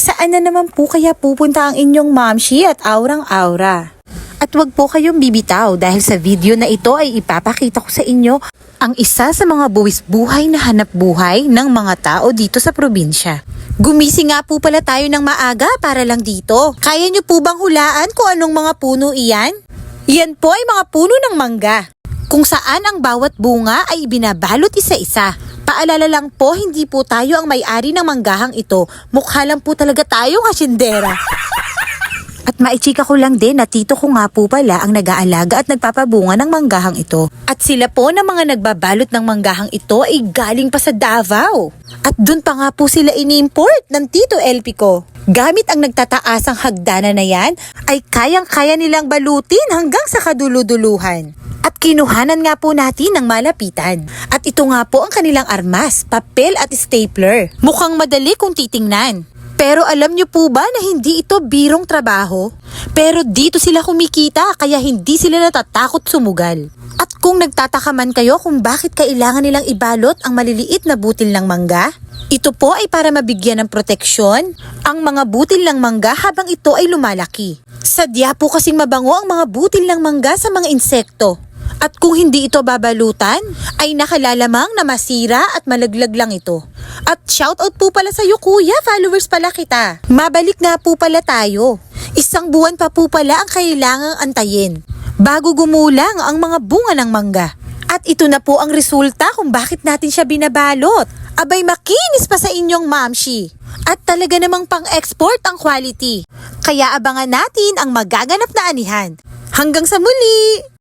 Saan na naman po kaya pupunta ang inyong mamshi at aurang-aura? At wag po kayong bibitaw dahil sa video na ito ay ipapakita ko sa inyo ang isa sa mga buwis buhay na hanap buhay ng mga tao dito sa probinsya. Gumising nga po pala tayo ng maaga para lang dito. Kaya nyo po bang hulaan kung anong mga puno iyan? Iyan po ay mga puno ng mangga, kung saan ang bawat bunga ay ibinabalot isa-isa. Paalala lang po, hindi po tayo ang may-ari ng manggahang ito. Mukha lang po talaga tayong hasyendera. At maichika ko lang din na tito ko nga po pala ang nag-aalaga at nagpapabunga ng manggahang ito. At sila po na mga nagbabalot ng manggahang ito ay galing pa sa Davao. At dun pa nga po sila ini-import ng Tito LP ko. Gamit ang nagtataasang hagdanan na yan, ay kayang-kaya nilang balutin hanggang sa kaduluduluhan. At kinuhanan nga po natin ng malapitan. At ito nga po ang kanilang armas, papel at stapler. Mukhang madali kung titingnan. Pero alam nyo po ba na hindi ito birong trabaho? Pero dito sila kumikita kaya hindi sila natatakot sumugal. At kung nagtataka man kayo kung bakit kailangan nilang ibalot ang maliliit na butil ng mangga, ito po ay para mabigyan ng proteksyon ang mga butil ng mangga habang ito ay lumalaki. Sadya po kasing mabango ang mga butil ng mangga sa mga insekto. At kung hindi ito babalutan, ay nakalalamang na masira at malaglag lang ito. At shoutout po pala sa iyo kuya, followers pala kita. Mabalik nga po pala tayo. Isang buwan pa po pala ang kailangang antayin bago gumulang ang mga bunga ng mangga. At ito na po ang resulta kung bakit natin siya binabalot. Abay makinis pa sa inyong mamshi. At talaga namang pang-export ang quality. Kaya abangan natin ang magaganap na anihan. Hanggang sa muli!